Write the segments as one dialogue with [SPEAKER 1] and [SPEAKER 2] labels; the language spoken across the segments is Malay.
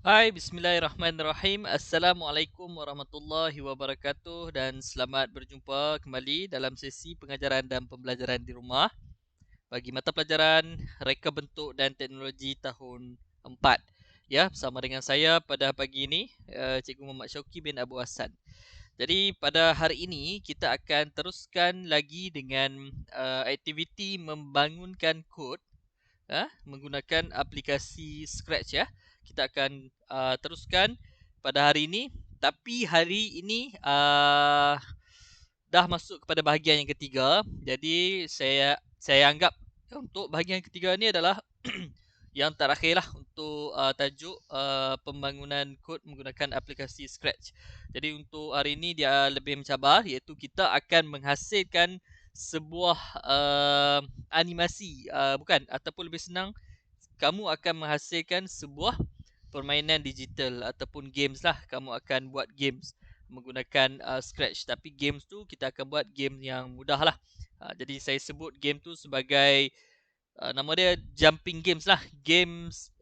[SPEAKER 1] Hai, bismillahirrahmanirrahim. Assalamualaikum warahmatullahi wabarakatuh dan selamat berjumpa kembali dalam sesi pengajaran dan pembelajaran di rumah bagi mata pelajaran Reka Bentuk dan Teknologi tahun 4. Ya, bersama dengan saya pada pagi ini, Cikgu Muhammad Syauqi bin Abu Hassan. Jadi pada hari ini kita akan teruskan lagi dengan aktiviti membangunkan kod menggunakan aplikasi Scratch ya. Kita akan teruskan pada hari ini, tapi hari ini dah masuk kepada bahagian yang ketiga. Jadi saya anggap untuk bahagian ketiga ni adalah yang terakhirlah untuk tajuk pembangunan kod menggunakan aplikasi Scratch. Jadi untuk hari ini dia lebih mencabar, iaitu kita akan menghasilkan sebuah animasi, bukan, ataupun lebih senang, kamu akan menghasilkan sebuah permainan digital ataupun games lah. Kamu akan buat games menggunakan Scratch, tapi games tu kita akan buat game yang mudah lah. Jadi saya sebut game tu sebagai nama dia jumping games lah. Games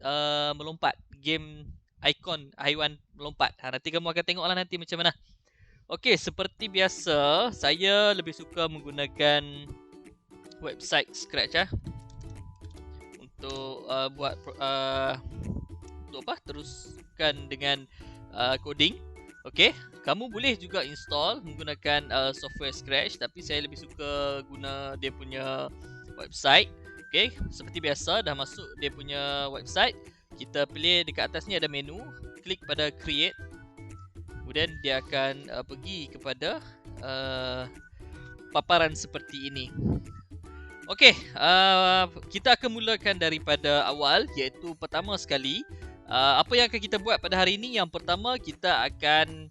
[SPEAKER 1] melompat, game ikon haiwan melompat. Nanti kamu akan tengok lah nanti macam mana. Okey, seperti biasa saya lebih suka menggunakan website Scratch untuk buat untuk apa, teruskan dengan coding. Okey, kamu boleh juga install menggunakan software Scratch, tapi saya lebih suka guna dia punya website. Okey, seperti biasa dah masuk dia punya website, kita pilih dekat atas ni ada menu, klik pada create. Kemudian dia akan pergi kepada paparan seperti ini. Okey, kita akan mulakan daripada awal, iaitu pertama sekali, apa yang akan kita buat pada hari ini. Yang pertama, kita akan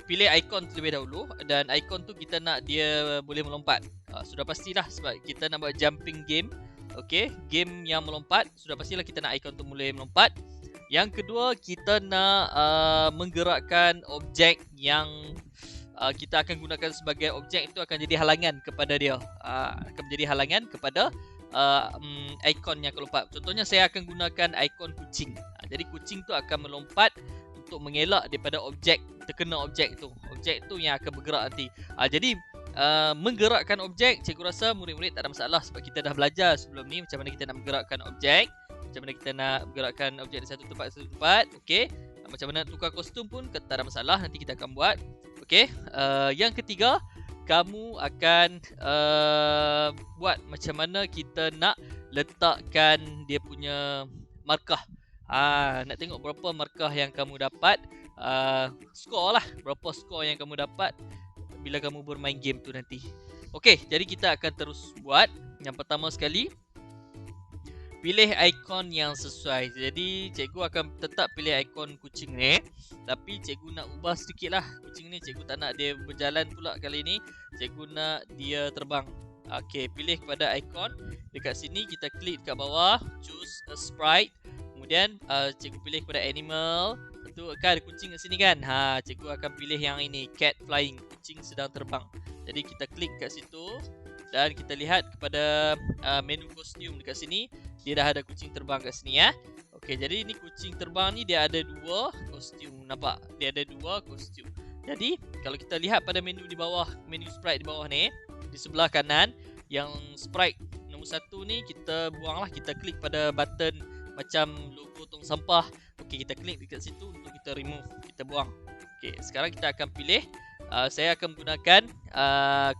[SPEAKER 1] pilih ikon terlebih dahulu, dan ikon tu kita nak dia boleh melompat. Sudah pastilah sebab kita nak buat jumping game. Okey, game yang melompat, sudah pastilah kita nak ikon tu boleh melompat. Yang kedua, kita nak menggerakkan objek yang kita akan gunakan sebagai objek itu akan jadi halangan kepada dia. Akan menjadi halangan kepada ikon yang akan lompat. Contohnya saya akan gunakan ikon kucing. Jadi kucing tu akan melompat untuk mengelak daripada objek, terkena objek tu. Objek tu yang akan bergerak nanti. Jadi menggerakkan objek, cikgu rasa murid-murid tak ada masalah sebab kita dah belajar sebelum ni macam mana kita nak menggerakkan objek, macam mana kita nak menggerakkan objek dari satu tempat ke satu tempat. Okey, macam mana tukar kostum pun tak ada masalah, nanti kita akan buat. Okey, yang ketiga, kamu akan buat macam mana kita nak letakkan dia punya markah. Nak tengok berapa markah yang kamu dapat, skor lah, berapa skor yang kamu dapat bila kamu bermain game tu nanti. Okey, jadi kita akan terus buat. Yang pertama sekali, pilih ikon yang sesuai. Jadi cikgu akan tetap pilih ikon kucing ni, tapi cikgu nak ubah sedikit lah. Kucing ni cikgu tak nak dia berjalan pula kali ni, cikgu nak dia terbang. Okey, pilih kepada ikon. Dekat sini kita klik dekat bawah, choose a sprite. Kemudian cikgu pilih kepada animal. Tentu kan ada kucing kat sini kan. Cikgu akan pilih yang ini, cat flying, kucing sedang terbang. Jadi kita klik kat situ dan kita lihat kepada menu kostum dekat sini. Dia dah ada kucing terbang kat sini ya. Okey, jadi ini kucing terbang ni dia ada dua kostum. Nampak? Dia ada dua kostum. Jadi kalau kita lihat pada menu di bawah, menu sprite di bawah ni, di sebelah kanan, yang sprite nombor 1 ni kita buanglah. Kita klik pada button macam logo tong sampah. Okey, kita klik dekat situ untuk kita remove, kita buang. Okey, sekarang kita akan pilih, saya akan menggunakan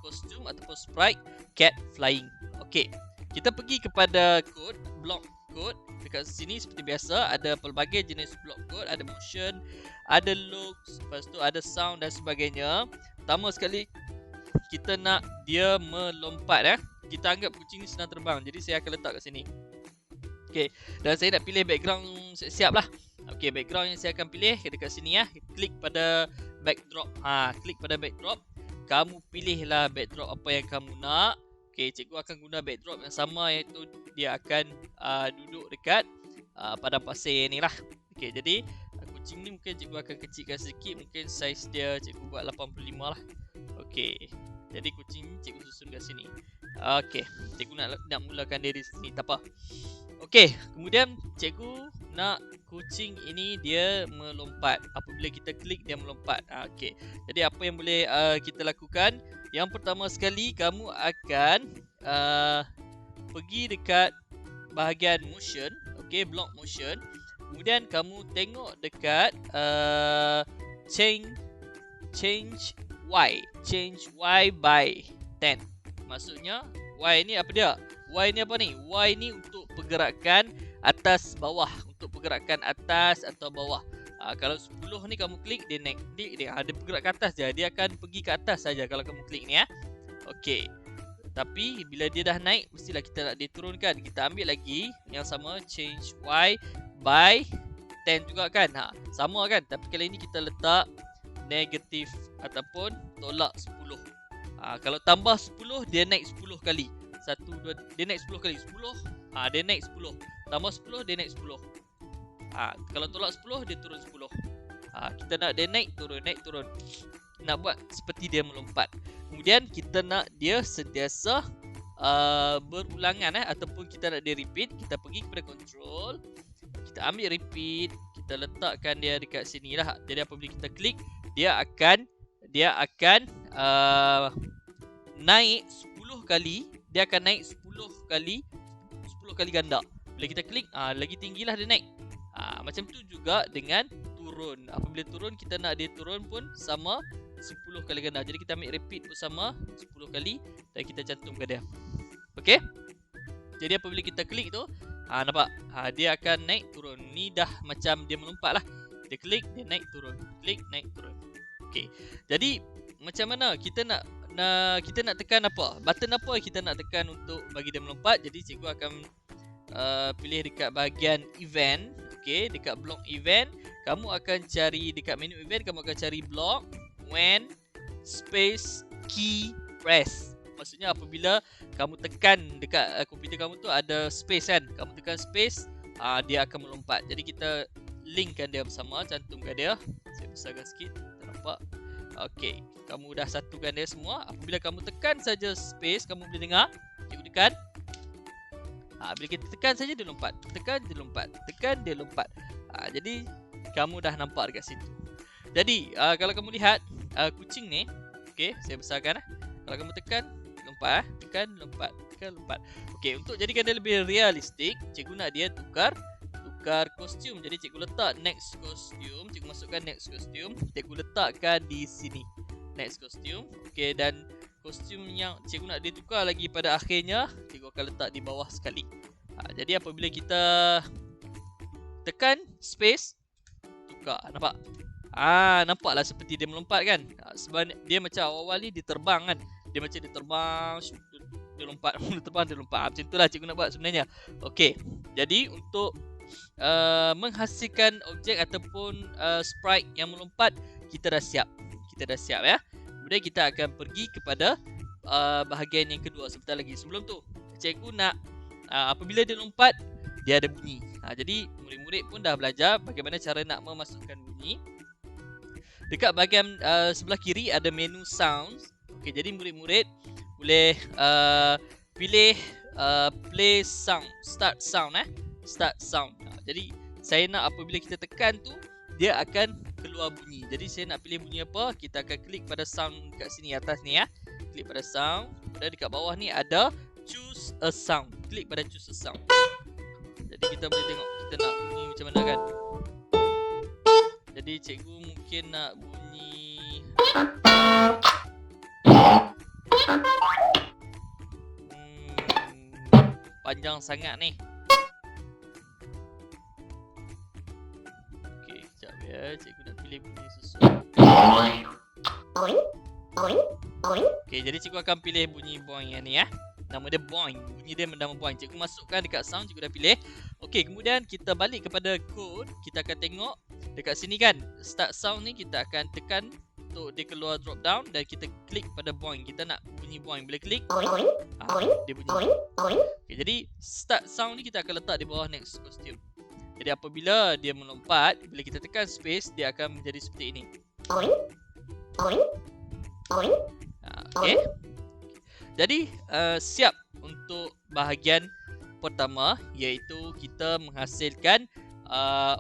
[SPEAKER 1] kostum ataupun sprite cat flying. Okey, kita pergi kepada code, block code. Dekat sini seperti biasa ada pelbagai jenis block code, ada motion, ada looks, lepas tu ada sound dan sebagainya. Pertama sekali kita nak dia melompat. Kita anggap kucing ni sedang terbang, jadi saya akan letak kat sini. Okey, dan saya nak pilih background siap-siap lah. Okey, background yang saya akan pilih dekat sini ya. Klik pada backdrop. Klik pada backdrop. Kamu pilihlah backdrop apa yang kamu nak. Okey, cikgu akan guna backdrop yang sama, iaitu dia akan duduk dekat padang pasir ni lah. Okey, jadi kucing ni mungkin cikgu akan kecilkan sedikit. Mungkin saiz dia cikgu buat 85 lah. Okey, jadi kucing ni cikgu susun kat sini. Okey, cikgu nak mulakan dia di sini, tak apa. Okey, kemudian cikgu nak kucing ini dia melompat. Apabila kita klik dia melompat. Okey. Jadi apa yang boleh kita lakukan? Yang pertama sekali kamu akan pergi dekat bahagian motion, okey, block motion. Kemudian kamu tengok dekat change Y by 10. Maksudnya Y ni apa dia? Y ni apa ni? Y ni untuk pergerakan atas bawah, untuk pergerakan atas atau bawah. Kalau 10 ni kamu klik dia naik, dia bergerak ke atas je. Dia akan pergi ke atas saja kalau kamu klik ni ya. Okey. Tapi bila dia dah naik mestilah kita nak dia turunkan. Kita ambil lagi yang sama, change Y by 10 juga kan. Sama kan, tapi kali ni kita letak negatif ataupun tolak 10. Kalau tambah 10 dia naik 10 kali. 1 2 dia naik 10 kali. 10 dia naik 10. Tambah 10 dia naik 10. Kalau tolak 10 dia turun 10. Kita nak dia naik turun. Nak buat seperti dia melompat. Kemudian kita nak dia sentiasa berulangan ataupun kita nak dia repeat. Kita pergi kepada control, kita ambil repeat, kita letakkan dia dekat sini lah. Jadi apabila kita klik dia akan naik 10 kali. Dia akan naik 10 kali ganda. Bila kita klik lagi tinggilah dia naik. Macam tu juga dengan turun. Apabila turun kita nak dia turun pun sama 10 kali ganda. Jadi kita ambil repeat pun sama 10 kali dan kita cantumkan dia. Okey. Jadi apabila kita klik tu nampak dia akan naik turun. Ni dah macam dia melompat lah. Kita klik dia naik turun. Klik naik turun. Okey. Jadi macam mana kita nak tekan apa? Button apa kita nak tekan untuk bagi dia melompat? Jadi cikgu akan pilih dekat bahagian event. Okey, dekat block event, kamu akan cari dekat menu event, kamu akan cari block when space key press. Maksudnya apabila kamu tekan dekat komputer kamu tu ada space kan. Kamu tekan space, dia akan melompat. Jadi kita linkkan dia bersama, cantumkan dia. Saya besarkan sikit, tak nampak. Okey, kamu dah satukan dia semua. Apabila kamu tekan saja space, kamu boleh dengar. Cikgu tekan. Bila kita tekan saja dia lompat. Tekan dia lompat. Tekan dia lompat. Jadi kamu dah nampak dekat situ. Jadi kalau kamu lihat kucing ni, okey, saya besarkan. Kalau kamu tekan lompat, tekan lompat, tekan lompat. Okey, untuk jadikan dia lebih realistik, cikgu nak dia tukar kostum. Jadi cikgu letak next costume, cikgu masukkan next costume, cikgu letakkan di sini. Next costume. Okey, dan kostum yang cikgu nak dia tukar lagi pada akhirnya, cikgu akan letak di bawah sekali. Jadi apabila kita tekan space, tukar. Nampak? Nampaklah seperti dia melompat kan. Sebab dia macam awal-awal ni dia terbang kan. Dia macam dia terbang, dia lompat, dia lompat. Macam itulah cikgu nak buat sebenarnya. Okey. Jadi untuk menghasilkan objek ataupun sprite yang melompat, kita dah siap. Ya. Kemudian kita akan pergi kepada bahagian yang kedua sebentar lagi. Sebelum tu, cikgu nak apabila dia lompat, dia ada bunyi. Jadi murid-murid pun dah belajar bagaimana cara nak memasukkan bunyi. Dekat bahagian sebelah kiri ada menu sounds. Okey, jadi murid-murid boleh pilih play sound, start sound start sound. Jadi saya nak apabila kita tekan tu dia akan keluar bunyi. Jadi saya nak pilih bunyi apa? Kita akan klik pada sound kat sini atas ni ya. Klik pada sound. Dan dekat bawah ni ada choose a sound. Klik pada choose a sound. Jadi kita boleh tengok kita nak bunyi macam mana kan. Jadi cikgu mungkin nak bunyi panjang sangat ni. Okey, sekejap ya. Cikgu nak pilih bunyi sesuai. Okey, jadi cikgu akan pilih bunyi boing yang ni ya. Nama dia boing. Bunyi dia nama boing. Cikgu masukkan dekat sound, cikgu dah pilih. Okey, kemudian kita balik kepada code. Kita akan tengok dekat sini kan. Start sound ni kita akan tekan untuk dia keluar drop down dan kita klik pada boing. Kita nak bunyi boing. Bila klik, dia bunyi. Okay, jadi start sound ni kita akan letak di bawah next costume. Jadi apabila dia melompat, bila kita tekan space, dia akan menjadi seperti ini. Okay. Jadi siap untuk bahagian pertama, iaitu kita menghasilkan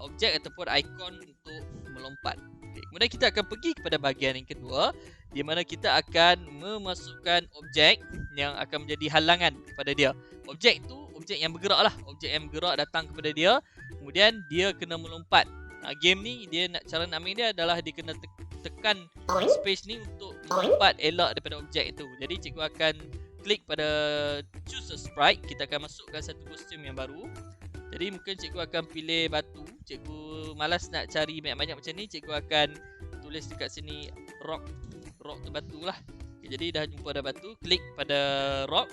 [SPEAKER 1] objek ataupun ikon untuk melompat. Okay. Kemudian kita akan pergi kepada bahagian yang kedua, di mana kita akan memasukkan objek yang akan menjadi halangan kepada dia. Objek itu objek yang bergerak lah. Objek yang bergerak datang kepada dia, kemudian dia kena melompat. Game ni dia cara nak main dia adalah dia kena tekan space ni untuk melompat elak daripada objek itu. Jadi cikgu akan klik pada choose a sprite. Kita akan masukkan satu kostum yang baru. Jadi mungkin cikgu akan pilih batu. Cikgu malas nak cari banyak-banyak macam ni. Cikgu akan tulis dekat sini rock tu batu lah. Okay, jadi dah jumpa dah batu, klik pada rock.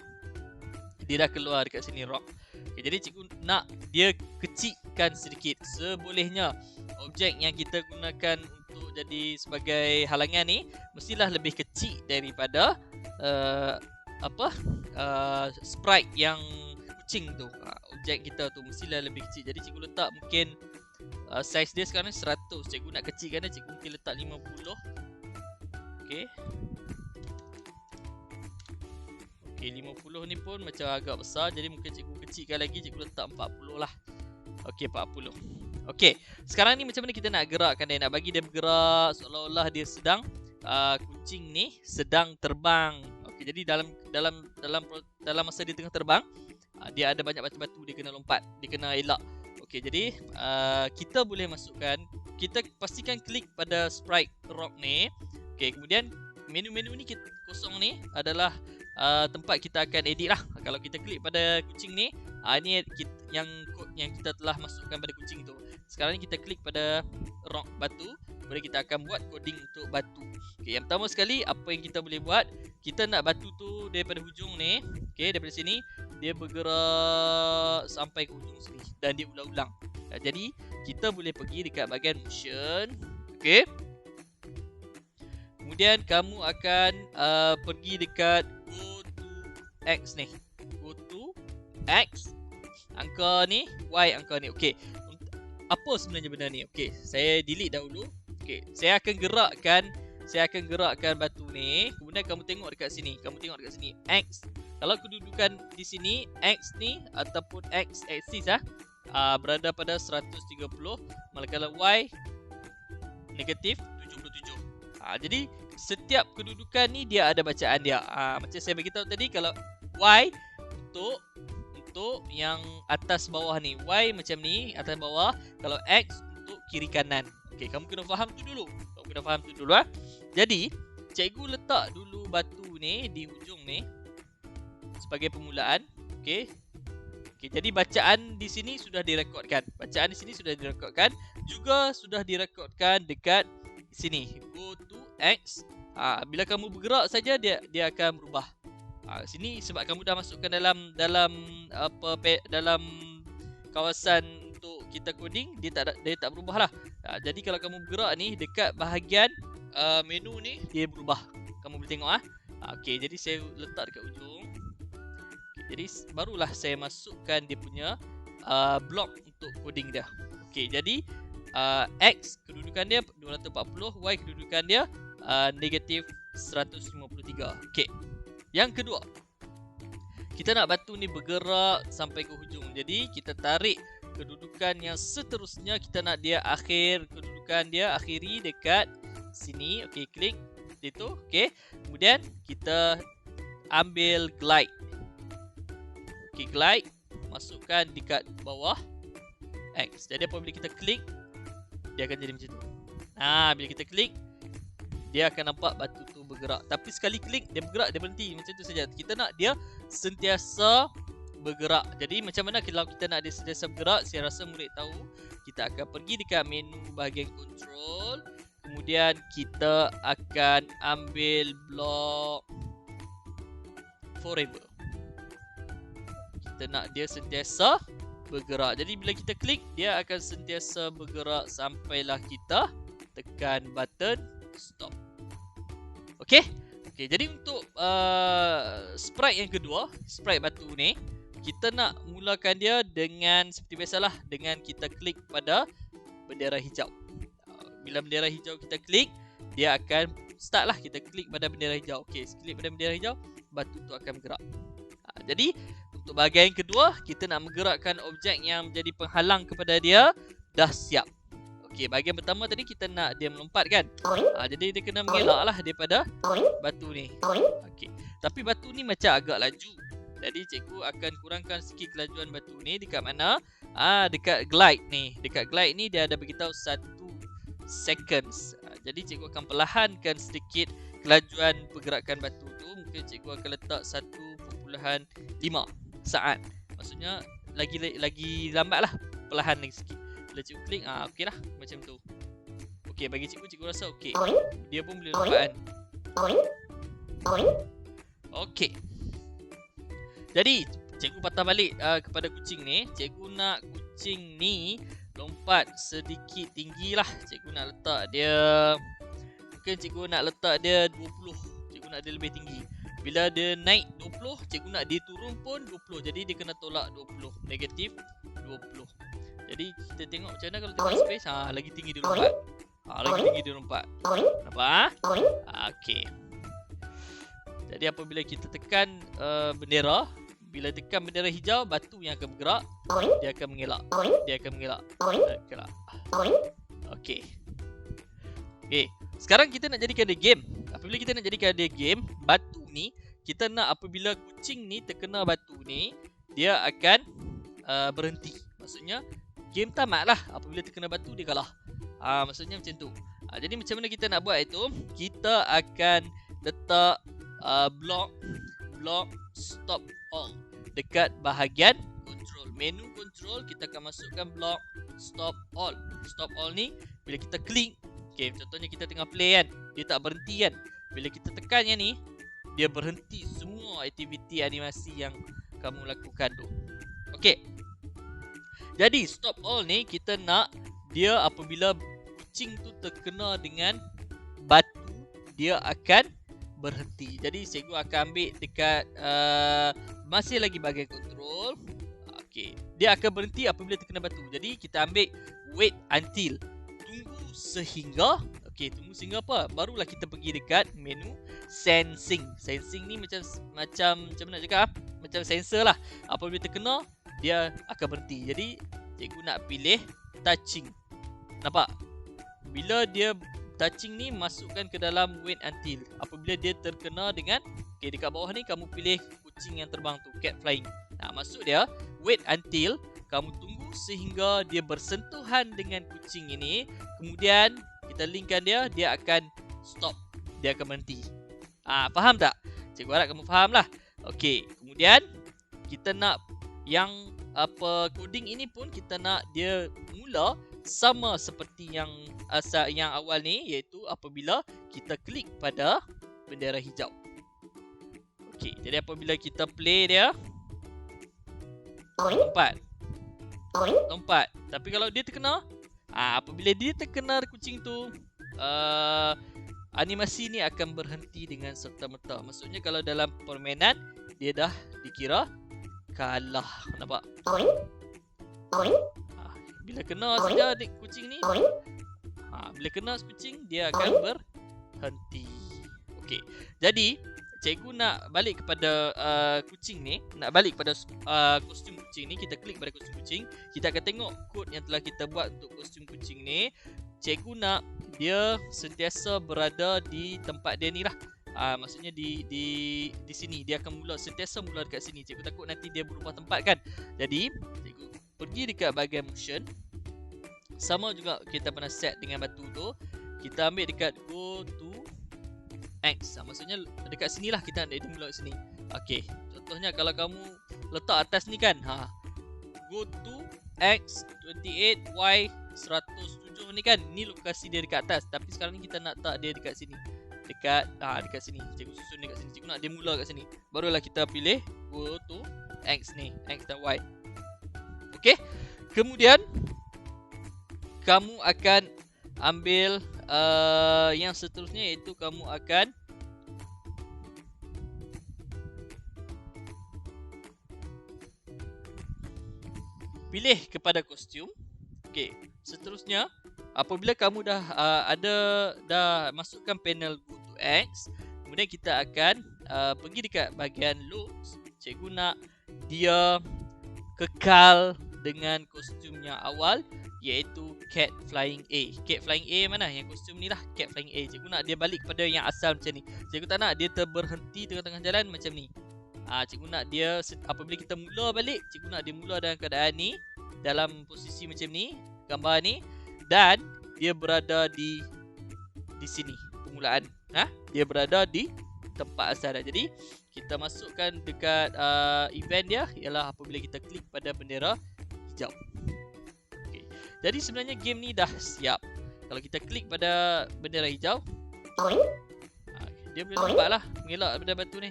[SPEAKER 1] Dia dah keluar dekat sini rock. Okay, jadi cikgu nak dia kecilkan sedikit sebolehnya. Objek yang kita gunakan untuk jadi sebagai halangan ni mestilah lebih kecil daripada sprite yang kucing tu. Objek kita tu mestilah lebih kecil. Jadi cikgu letak mungkin size dia sekarang 100. Cikgu nak kecilkan dia, cikgu mungkin letak 50. Okey. Okey, 50 ni pun macam agak besar. Jadi mungkin cikgu kecilkan lagi, cikgu letak 40 lah. Okey, 40. Okey, sekarang ni macam mana kita nak gerakkan dia? Nak bagi dia bergerak seolah-olah dia sedang kucing ni sedang terbang. Okey, jadi dalam masa dia tengah terbang, dia ada banyak batu-batu dia kena lompat, dia kena elak. Okey, jadi kita boleh masukkan, kita pastikan klik pada sprite rock ni. Okey, kemudian menu-menu ni kosong ni adalah tempat kita akan edit lah. Kalau kita klik pada kucing ni, ini yang kod yang kita telah masukkan pada kucing tu. Sekarang ni kita klik pada rock batu, kemudian kita akan buat coding untuk batu. Okey, yang pertama sekali apa yang kita boleh buat, kita nak batu tu daripada hujung ni, okey, daripada sini dia bergerak sampai ke hujung sini dan dia ulang-ulang. Jadi kita boleh pergi dekat bahagian motion, okey. Kemudian kamu akan pergi dekat go to X ni. Go to X, angka ni, Y angka ni. Okey. Apa sebenarnya benda ni? Okey, saya delete dahulu. Okey, saya akan gerakkan batu ni. Kemudian kamu tengok dekat sini. X. Kalau kedudukan di sini X ni ataupun X axis berada pada 130, manakala Y negatif 77. Jadi setiap kedudukan ni dia ada bacaan dia. Macam saya beritahu tadi, kalau Y untuk yang atas bawah ni, Y macam ni atas bawah. Kalau X untuk kiri kanan. Okey, kamu kena faham tu dulu. Jadi cikgu letak dulu batu ni di hujung ni sebagai permulaan. Okey. Jadi bacaan di sini sudah direkodkan. Juga sudah direkodkan dekat sini. Go to X. Bila kamu bergerak saja dia akan berubah. Sini sebab kamu dah masukkan dalam kawasan untuk kita coding, dia tak berubah lah. Jadi kalau kamu bergerak ni dekat bahagian menu ni dia berubah. Kamu boleh tengok okey, jadi saya letak dekat ujung. Jadi barulah saya masukkan dia punya blok untuk coding dia. Okey, jadi X kedudukan dia 240, Y kedudukan dia negatif 153. Okey. Yang kedua, kita nak batu ni bergerak sampai ke hujung. Jadi kita tarik kedudukan yang seterusnya, kita nak dia akhiri dekat sini. Okey, klik itu. Okey. Kemudian kita ambil glide. Okey, glide, masukkan dekat bawah X. Jadi apabila kita klik, dia akan jadi macam tu. Bila kita klik, dia akan nampak batu tu bergerak. Tapi sekali klik dia bergerak, dia berhenti. Macam tu saja. Kita nak dia sentiasa bergerak. Jadi macam mana kalau kita nak dia sentiasa bergerak? Saya rasa murid tahu. Kita akan pergi dekat menu bahagian control. Kemudian kita akan ambil blok forever. Kita nak dia sentiasa bergerak. Jadi bila kita klik, dia akan sentiasa bergerak sampailah kita tekan button stop. Okey. Jadi untuk sprite yang kedua, sprite batu ni, kita nak mulakan dia dengan seperti biasalah, dengan kita klik pada bendera hijau. Bila bendera hijau kita klik, dia akan start lah. Kita klik pada bendera hijau. Okey, klik pada bendera hijau, batu tu akan bergerak. Jadi untuk bahagian yang kedua, kita nak menggerakkan objek yang menjadi penghalang kepada dia. dah siap. Okey, bahagian pertama tadi kita nak dia melompat kan. Jadi dia kena mengelak lah daripada batu ni. Okey. Tapi batu ni macam agak laju. Jadi cikgu akan kurangkan sikit kelajuan batu ni dekat mana? Dekat glide ni. Dekat glide ni dia ada beritahu 1 seconds. Jadi cikgu akan perlahankan sedikit kelajuan pergerakan batu tu. Mungkin cikgu akan letak 1.5 saat. Maksudnya lagi lambat lah. Perlahan lagi sikit. Bila cikgu klik, okey lah macam tu. Okey, bagi cikgu rasa okey. Dia pun boleh lompat kan. Okey. Jadi, cikgu patah balik kepada kucing ni. Cikgu nak kucing ni lompat sedikit tinggi lah. Cikgu nak letak dia, mungkin cikgu nak letak dia 20. Cikgu nak dia lebih tinggi. Bila dia naik 20, cikgu nak dia turun pun 20. Jadi dia kena tolak 20. Negatif 20. Jadi kita tengok macam mana kalau tengok space. Lagi tinggi dia lompat. Lagi tinggi dia lompat. Nampak? Okey. Jadi apabila kita tekan bendera, bila tekan bendera hijau, batu yang akan bergerak, dia akan mengelak. Dia akan mengelak. Okey. Okey. Sekarang kita nak jadikan dia game. Apabila kita nak jadikan dia game, batu ni kita nak apabila kucing ni terkena batu ni, dia akan berhenti. Maksudnya game tamat lah. Apabila terkena batu dia kalah. Maksudnya macam tu. Jadi macam mana kita nak buat itu? Kita akan letak blok stop all dekat bahagian control. Menu control kita akan masukkan blok stop all. Stop all ni bila kita klik, okay, contohnya kita tengah play kan, dia tak berhenti kan. Bila kita tekan yang ni, dia berhenti semua aktiviti animasi yang kamu lakukan tu. Okey. Jadi stop all ni kita nak dia apabila kucing tu terkena dengan batu, dia akan berhenti. Jadi cikgu akan ambil dekat masih lagi bahagian control. Okey, dia akan berhenti apabila terkena batu. Jadi kita ambil wait until, tunggu sehingga. Okey, tunggu sehingga apa? Barulah kita pergi dekat menu sensing. Sensing ni macam mana nak cakap? Macam sensor lah. Apabila terkena, dia akan berhenti. Jadi cikgu nak pilih touching. Nampak? Bila dia touching ni, masukkan ke dalam wait until. Apabila dia terkena dengan, okay, dekat bawah ni kamu pilih kucing yang terbang tu, cat flying. Maksud dia wait until, kamu tunggu sehingga dia bersentuhan dengan kucing ini. Kemudian kita linkkan dia akan stop. Dia akan berhenti. Faham tak? Cikgu harap kamu faham lah. Okey, kemudian kita nak yang coding ini pun kita nak dia mula sama seperti yang awal ni, iaitu apabila kita klik pada bendera hijau. Okey, jadi apabila kita play dia, lompat. Tapi kalau dia terkena, apabila dia terkena kucing tu, animasi ni akan berhenti dengan serta-merta. Maksudnya kalau dalam permainan dia dah dikira kalah. Nampak? Bila kena saja kucing ni, bila kena kucing dia akan berhenti. Okey. Jadi cikgu nak balik kepada kucing ni, nak balik kepada kostum kucing ni. Kita klik pada kostum kucing. Kita akan tengok kod yang telah kita buat untuk kostum kucing ni. Cikgu nak dia sentiasa berada di tempat dia ni lah. Maksudnya di sini dia akan sentiasa mula dekat sini. Cikgu takut nanti dia berubah tempat kan. Jadi cikgu pergi dekat bahagian motion. Sama juga kita pernah set dengan batu tu. Kita ambil dekat go to X. Maksudnya dekat sini lah kita nak dia mula kat sini. Okey, contohnya kalau kamu letak atas ni kan, go to X 28 Y 107 ni kan, ni lokasi dia dekat atas. Tapi sekarang ni kita nak letak dia dekat sini. Dekat sini. Cikgu susun dekat sini. Cikgu nak dia mula kat sini. Barulah kita pilih go to X ni, X dan Y. Okey. Kemudian kamu akan ambil yang seterusnya, iaitu kamu akan pilih kepada kostum. Okey, seterusnya apabila kamu dah masukkan panel go to X, kemudian kita akan pergi dekat bahagian looks. Cikgu nak dia kekal dengan kostum yang awal. iaitu Cat Flying A. Cat Flying A mana? Yang kostum ni lah, Cat Flying A. Cikgu nak dia balik kepada yang asal macam ni. Cikgu tak nak dia terberhenti tengah-tengah jalan macam ni. Cikgu nak dia apabila kita mula balik, cikgu nak dia mula dalam keadaan ni, dalam posisi macam ni, gambar ni, dan dia berada di sini permulaan. Dia berada di tempat asal dah. Jadi kita masukkan dekat event dia ialah apabila kita klik pada bendera hijau. Okay. Jadi sebenarnya game ni dah siap. Kalau kita klik pada bendera hijau, dia boleh lompat lah, mengelak daripada batu ni.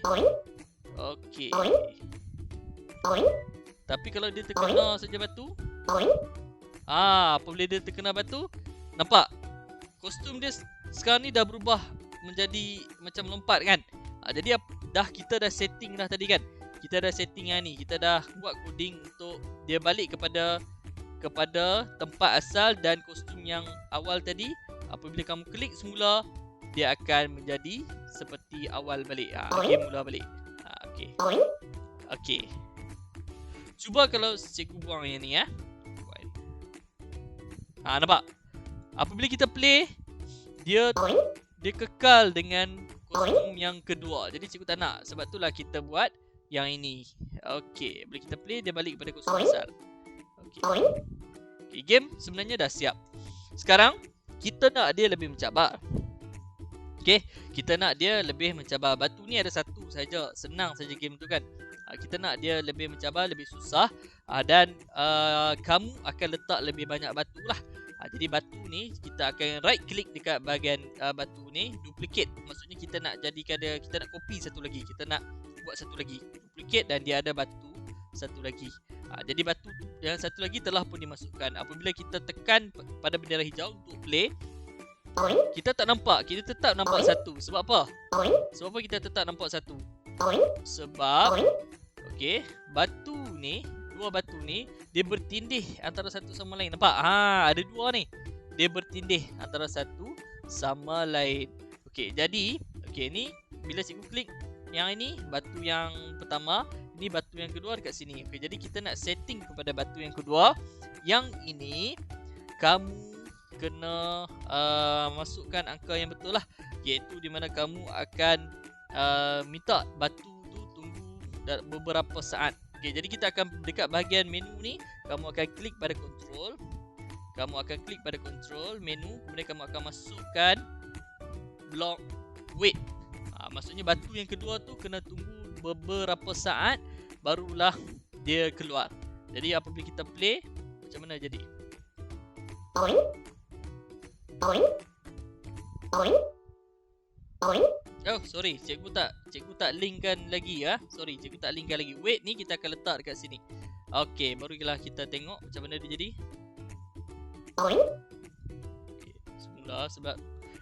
[SPEAKER 1] Okey. Tapi kalau dia terkena saja batu, apabila dia terkena batu, nampak kostum dia sekarang ni dah berubah menjadi macam lompat kan. Jadi kita dah setting dah tadi kan. Kita dah setting yang ni. Kita dah buat coding untuk dia balik kepada tempat asal dan kostum yang awal tadi. Apabila kamu klik semula, dia akan menjadi seperti awal balik. Game mula balik. Okey. Cuba kalau cikgu buang yang ni nampak? Apabila kita play, dia kekal dengan kostum yang kedua. Jadi cikgu tak nak. Sebab itulah kita buat yang ini. Okey, bila kita play dia balik kepada kostum besar. Okey, game sebenarnya dah siap. Sekarang kita nak dia lebih mencabar. Okey, kita nak dia lebih mencabar. Batu ni ada satu saja, senang saja game tu kan. Kita nak dia lebih mencabar, lebih susah, dan kamu akan letak lebih banyak batu lah. Jadi batu ni kita akan right click dekat bahagian batu ni, duplicate. Maksudnya kita nak jadikan dia, kita nak copy satu lagi, kita nak buat satu lagi, duplicate, dan dia ada batu satu lagi. Jadi batu yang satu lagi telah pun dimasukkan. Apabila kita tekan pada bendera hijau untuk play, kita tak nampak, kita tetap nampak satu. Sebab apa? Sebab apa kita tetap nampak satu? Sebab batu ni, dua batu ni dia bertindih antara satu sama lain. Nampak? Ada dua ni. Dia bertindih antara satu sama lain. Jadi ni bila cikgu klik yang ini, batu yang pertama, ini batu yang kedua dekat sini. Jadi kita nak setting kepada batu yang kedua. Yang ini kamu kena masukkan angka yang betul lah, iaitu di mana kamu akan minta batu tu tunggu beberapa saat. Jadi kita akan dekat bahagian menu ni, kamu akan klik pada control. Kamu akan klik pada control menu, kemudian kamu akan masukkan block wait. Maksudnya batu yang kedua tu kena tunggu beberapa saat barulah dia keluar. Jadi apabila kita play, macam mana jadi? Oh, sorry, cikgu tak linkkan lagi Sorry, cikgu tak linkkan lagi. Wait ni kita akan letak dekat sini. Okey, barulah kita tengok macam mana dia jadi. Semula sebab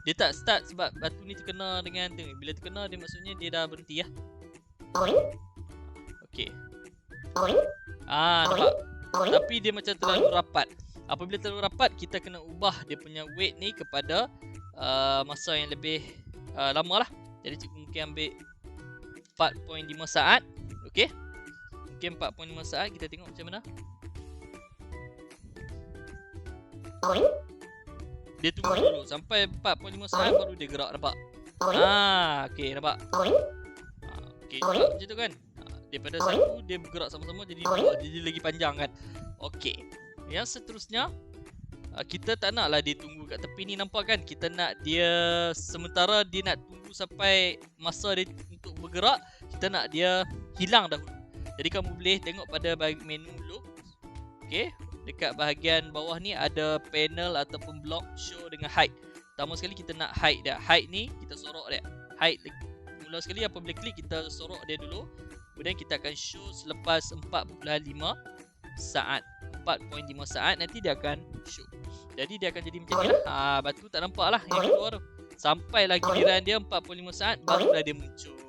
[SPEAKER 1] dia tak start sebab batu ni terkena dengan tu. Bila terkena dia maksudnya dia dah berhenti Okey. Nampak? Tapi dia macam terlalu rapat. Apabila terlalu rapat, kita kena ubah dia punya weight ni kepada masa yang lebih lama lah. Jadi cikgu mungkin ambil 4.5 saat. Okey. Mungkin 4.5 saat, kita tengok macam mana. Dia tunggu dulu sampai 4.5 saat baru dia gerak, nampak? Okey, nampak? Okey, macam tu kan? Daripada satu dia bergerak sama-sama jadi dua, jadi lagi panjang kan? Okey. Yang seterusnya, kita tak naklah dia tunggu kat tepi ni, nampak kan? Kita nak dia, sementara dia nak tunggu sampai masa dia untuk bergerak, kita nak dia hilang dahulu. Jadi kamu boleh tengok pada menu look. Okey, dekat bahagian bawah ni ada panel ataupun block show dengan height. Pertama sekali kita nak height dia. Height ni kita sorok dia. Height mula sekali apabila klik kita sorok dia dulu. Kemudian kita akan show selepas 4.5 saat. 4.5 saat nanti dia akan show. Jadi dia akan jadi macam ni lah. Batu tak nampak lah yang keluar tu. Sampailah giliran dia 45 saat barulah dia muncul.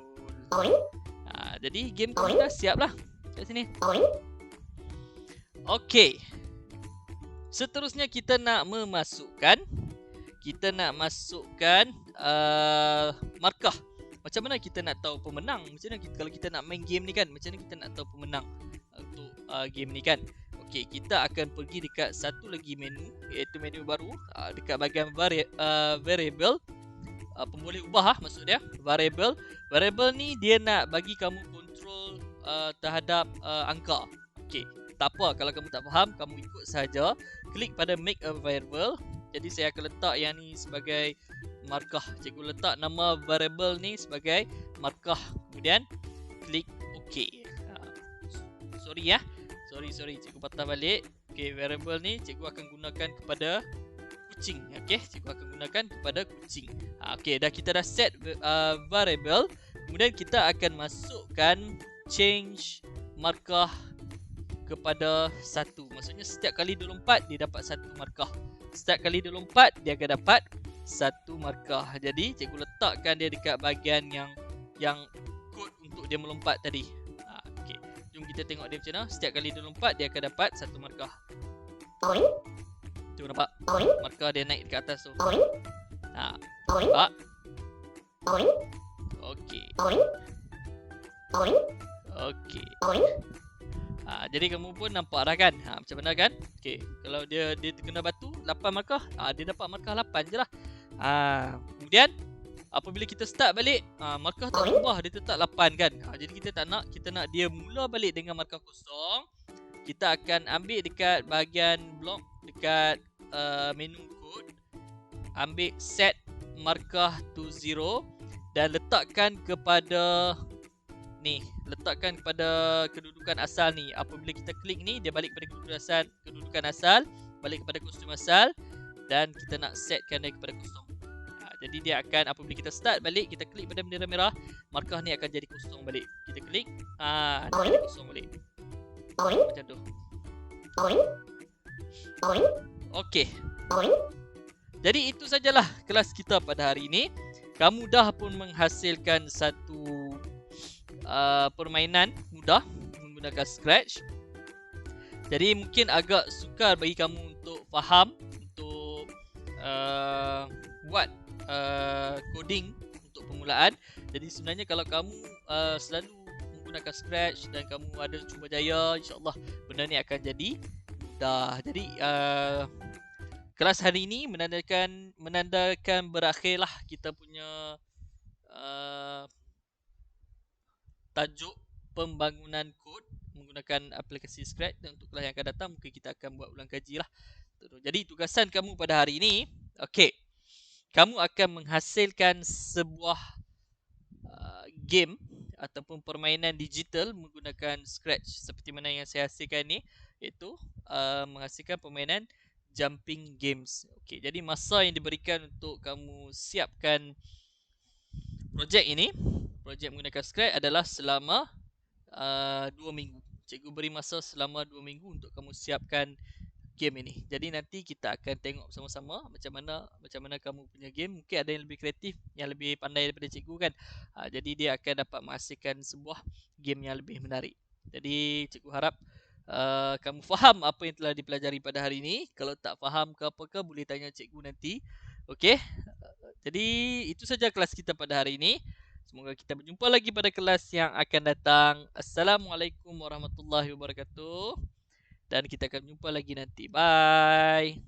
[SPEAKER 1] Jadi game tu dah siap lah kat sini. Okey. Seterusnya kita nak memasukkan, markah. Macam mana kita nak tahu pemenang? Macam mana kalau kita nak main game ni kan? Macam mana kita nak tahu pemenang untuk game ni kan? Okey, kita akan pergi dekat satu lagi menu, iaitu menu baru dekat bahagian variable. Boleh ubah maksud dia variable. Variable ni dia nak bagi kamu kontrol terhadap angka. Okey, tak apa kalau kamu tak faham, kamu ikut saja, klik pada make a variable. Jadi saya akan letak yang ni sebagai markah. Cikgu letak nama variable ni sebagai markah. Kemudian klik OK. Sorry ya. Sorry, cikgu patah balik. Okey, variable ni cikgu akan gunakan kepada kucing. Okey, cikgu akan gunakan kepada kucing. Okey, kita dah set variable. Kemudian kita akan masukkan change markah kepada 1. Maksudnya setiap kali dia lompat dia dapat 1 markah. Setiap kali dia lompat dia akan dapat 1 markah. Jadi cikgu letakkan dia dekat bahagian yang kod untuk dia melompat tadi. Okey, jom kita tengok dia macam mana. Setiap kali dia lompat dia akan dapat 1 markah. Tu nampak? Markah dia naik dekat atas tu. Nampak? Okey. Okey. Jadi kamu pun nampak dah kan? Macam mana kan? Okey, kalau dia terkena batu 8 markah, dia dapat markah 8 je lah. Kemudian apabila kita start balik, markah tak berubah, dia tetap 8 kan? Jadi kita nak dia mula balik dengan markah kosong. Kita akan ambil dekat bahagian blok, dekat menu code, ambil set markah to 0 dan letakkan kepada ni, letakkan kepada kedudukan asal ni. Apabila kita klik ni, dia balik pada kedudukan asal, balik kepada kostum asal, dan kita nak setkan dia kepada kosong. Jadi dia akan, apabila kita start balik, kita klik pada bendera merah, markah ni akan jadi kosong balik. Kita klik, dia jadi kosong balik. Macam tu. Okey. Jadi itu sajalah kelas kita pada hari ini. Kamu dah pun menghasilkan satu permainan mudah menggunakan Scratch. Jadi mungkin agak sukar bagi kamu untuk faham, untuk buat coding untuk permulaan. Jadi sebenarnya kalau kamu selalu menggunakan Scratch dan kamu ada cuba jaya, insyaAllah benda ni akan jadi mudah. Jadi kelas hari ini menandakan berakhirlah kita punya tajuk pembangunan kod menggunakan aplikasi Scratch. Dan untuk kelas yang akan datang mungkin kita akan buat ulang kaji lah. Jadi tugasan kamu pada hari ini, okey, kamu akan menghasilkan sebuah game ataupun permainan digital menggunakan Scratch seperti mana yang saya hasilkan ni, iaitu menghasilkan permainan jumping games. Okey, jadi masa yang diberikan untuk kamu siapkan projek ini, projek menggunakan Scratch adalah selama 2 minggu. Cikgu beri masa selama 2 minggu untuk kamu siapkan game ini. Jadi nanti kita akan tengok sama-sama macam mana kamu punya game. Mungkin ada yang lebih kreatif, yang lebih pandai daripada cikgu kan. Jadi dia akan dapat menghasilkan sebuah game yang lebih menarik. Jadi cikgu harap kamu faham apa yang telah dipelajari pada hari ini. Kalau tak faham ke apakah, boleh tanya cikgu nanti. Okey. Jadi itu saja kelas kita pada hari ini. Semoga kita berjumpa lagi pada kelas yang akan datang. Assalamualaikum warahmatullahi wabarakatuh. Dan kita akan jumpa lagi nanti. Bye.